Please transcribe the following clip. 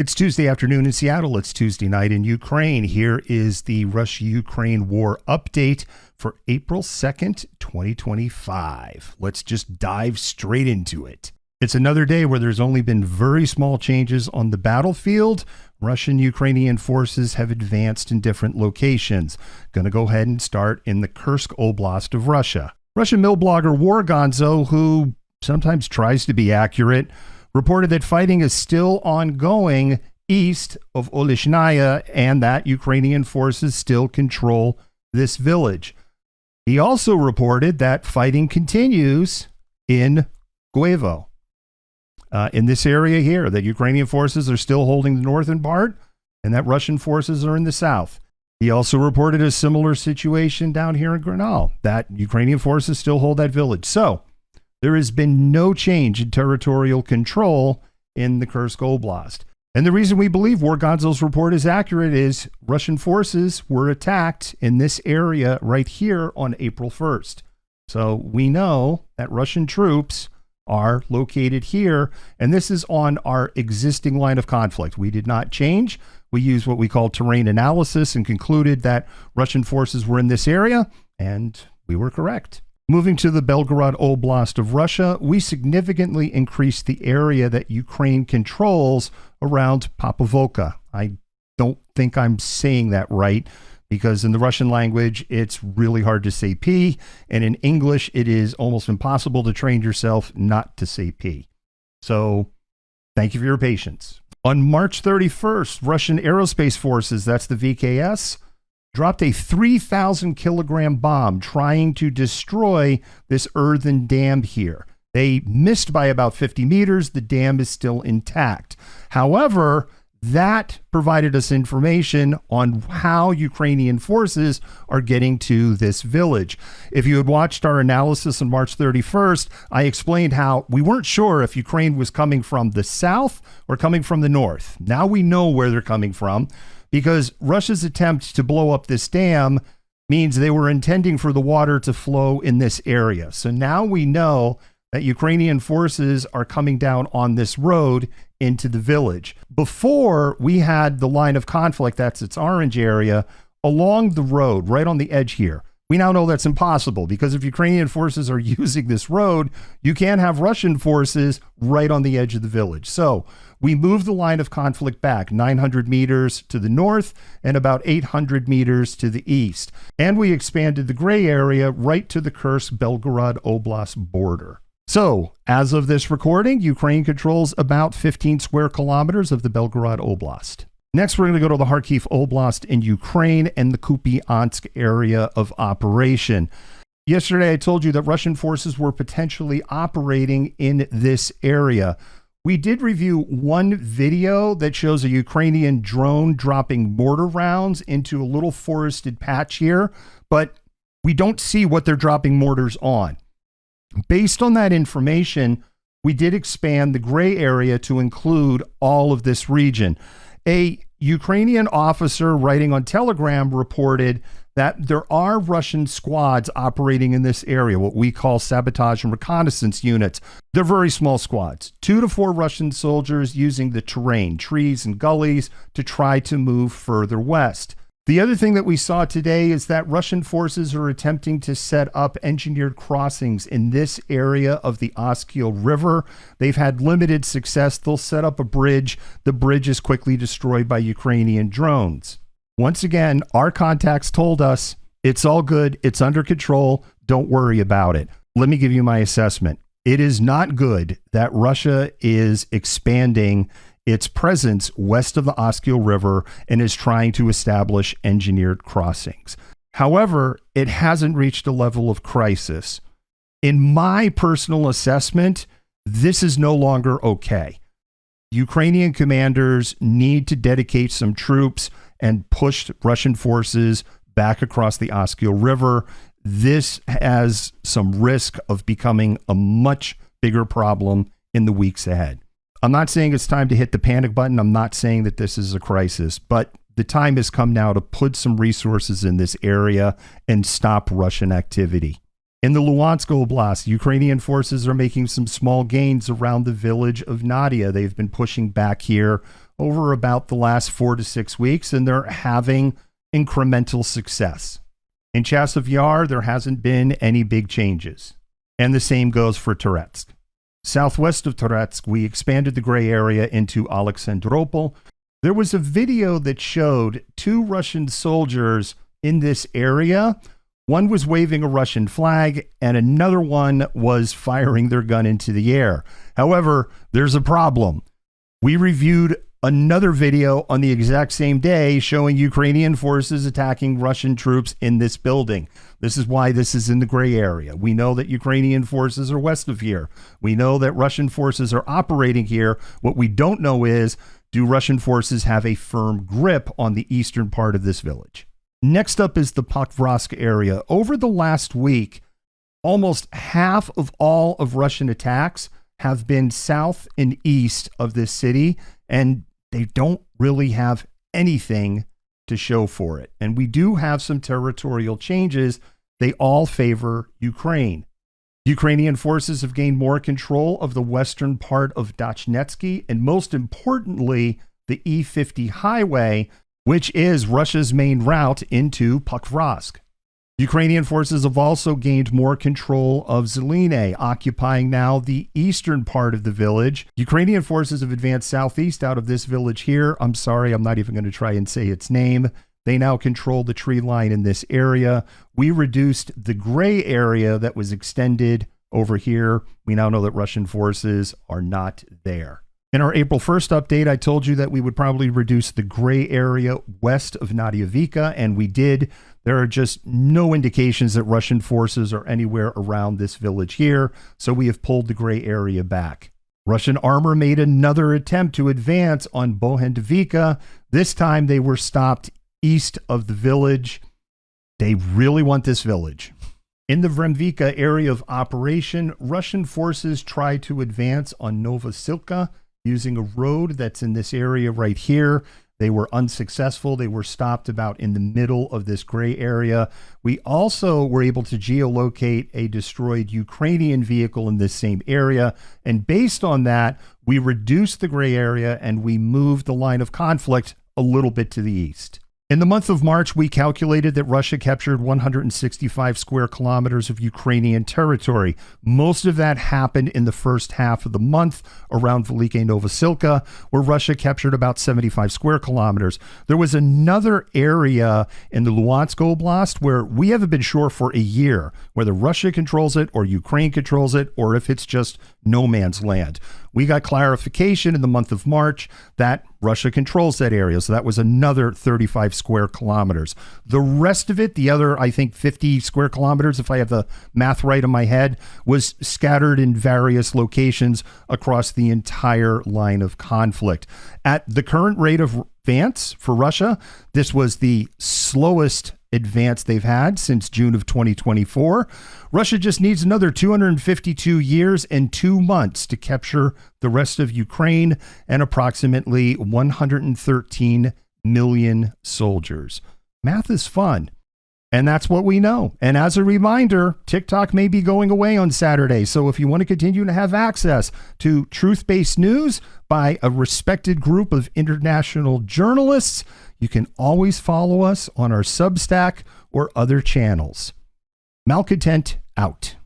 It's Tuesday afternoon in Seattle. It's Tuesday night in Ukraine. Here is the Russia-Ukraine war update for April 2nd, 2025. Let's just dive straight into it. It's another day where there's only been very small changes on the battlefield. Russian-Ukrainian forces have advanced in different locations. Going to go ahead and start in the Kharkiv Oblast of Russia. Russian mill blogger War Gonzo, who sometimes tries to be accurate, reported that fighting is still ongoing east of Olishnaya and that Ukrainian forces still control this village. He also reported that fighting continues in Guevo, in this area here, that Ukrainian forces are still holding the northern part and that Russian forces are in the south. He also reported a similar situation down here in Granal, that Ukrainian forces still hold that village. So there has been no change in territorial control in the Kharkiv Oblast. And the reason we believe War Gonzo's report is accurate is Russian forces were attacked in this area right here on April 1st. So we know that Russian troops are located here, and this is on our existing line of conflict. We did not change. We used what we call terrain analysis and concluded that Russian forces were in this area, and we were correct. Moving to the Belgorod Oblast of Russia, we significantly increased the area that Ukraine controls around Popovka. I don't think I'm saying that right, because in the Russian language, it's really hard to say P, and in English, it is almost impossible to train yourself not to say P. So thank you for your patience. On March 31st, Russian aerospace forces, that's the VKS, dropped a 3,000 kilogram bomb trying to destroy this earthen dam here. They missed by about 50 meters. The dam is still intact. However, that provided us information on how Ukrainian forces are getting to this village. If you had watched our analysis on March 31st, I explained how we weren't sure if Ukraine was coming from the south or coming from the north. Now we know where they're coming from, because Russia's attempt to blow up this dam means they were intending for the water to flow in this area. So now we know that Ukrainian forces are coming down on this road into the village. Before, we had the line of conflict, that's its orange area, along the road, right on the edge here. We now know that's impossible, because if Ukrainian forces are using this road, you can't have Russian forces right on the edge of the village. So we moved the line of conflict back 900 meters to the north and about 800 meters to the east. And we expanded the gray area right to the Kharkiv Belgorod Oblast border. So as of this recording, Ukraine controls about 15 square kilometers of the Belgorod Oblast. Next, we're going to go to the Kharkiv Oblast in Ukraine and the Kupiansk area of operation. Yesterday, I told you that Russian forces were potentially operating in this area. We did review one video that shows a Ukrainian drone dropping mortar rounds into a little forested patch here, but we don't see what they're dropping mortars on. Based on that information, we did expand the gray area to include all of this region. A Ukrainian officer writing on Telegram reported that there are Russian squads operating in this area, what we call sabotage and reconnaissance units. They're very small squads, 2 to 4 Russian soldiers using the terrain, trees and gullies, to try to move further west. The other thing that we saw today is that Russian forces are attempting to set up engineered crossings in this area of the Oskil River. They've had limited success. They'll set up a bridge. The bridge is quickly destroyed by Ukrainian drones. Once again, our contacts told us it's all good. It's under control. Don't worry about it. Let me give you my assessment. It is not good that Russia is expanding its presence west of the Oskil River and is trying to establish engineered crossings. However, it hasn't reached a level of crisis. In my personal assessment, this is no longer okay. Ukrainian commanders need to dedicate some troops and push Russian forces back across the Oskil River. This has some risk of becoming a much bigger problem in the weeks ahead. I'm not saying it's time to hit the panic button. I'm not saying that this is a crisis, but the time has come now to put some resources in this area and stop Russian activity. In the Luhansk Oblast, Ukrainian forces are making some small gains around the village of Nadia. They've been pushing back here over about the last 4 to 6 weeks, and they're having incremental success. In Chasiv Yar, there hasn't been any big changes. And the same goes for Toretsk. Southwest of Toretsk, we expanded the gray area into Alexandropol. There was a video that showed 2 Russian soldiers in this area. One was waving a Russian flag, and another one was firing their gun into the air. However, there's a problem. We reviewed another video on the exact same day showing Ukrainian forces attacking Russian troops in this building. This is why this is in the gray area. We know that Ukrainian forces are west of here. We know that Russian forces are operating here. What we don't know is, do Russian forces have a firm grip on the eastern part of this village? Next up is the Pokrovsk area. Over the last week, almost half of all of Russian attacks have been south and east of this city, and they don't really have anything to show for it. And we do have some territorial changes. They all favor Ukraine. Ukrainian forces have gained more control of the western part of Donetsk, and most importantly, the E50 highway, which is Russia's main route into Pokrovsk. Ukrainian forces have also gained more control of Zeline, occupying now the eastern part of the village. Ukrainian forces have advanced southeast out of this village here. I'm sorry, I'm not even going to try and say its name. They now control the tree line in this area. We reduced the gray area that was extended over here. We now know that Russian forces are not there. In our April 1st update, I told you that we would probably reduce the gray area west of Nadiavika, and we did. There are just no indications that Russian forces are anywhere around this village here, so we have pulled the gray area back. Russian armor made another attempt to advance on Bohendvika. This time they were stopped east of the village. They really want this village. In the Vremvika area of operation, Russian forces tried to advance on Novosilka using a road that's in this area right here. They were unsuccessful. They were stopped about in the middle of this gray area. We also were able to geolocate a destroyed Ukrainian vehicle in this same area. And based on that, we reduced the gray area and we moved the line of conflict a little bit to the east. In the month of March, we calculated that Russia captured 165 square kilometers of Ukrainian territory. Most of that happened in the first half of the month around Velike Novosilka, where Russia captured about 75 square kilometers. There was another area in the Luhansk Oblast where we haven't been sure for a year whether Russia controls it or Ukraine controls it, or if it's just no man's land. We got clarification in the month of March that Russia controls that area. So that was another 35 square kilometers. The rest of it, the other, I think, 50 square kilometers, if I have the math right in my head, was scattered in various locations across the entire line of conflict. At the current rate of advance for Russia, this was the slowest advance they've had since June of 2024. Russia just needs another 252 years and 2 months to capture the rest of Ukraine and approximately 113 million soldiers. Math is fun. And that's what we know. And as a reminder, TikTok may be going away on Saturday. So if you want to continue to have access to truth-based news by a respected group of international journalists, you can always follow us on our Substack or other channels. Malcontent out.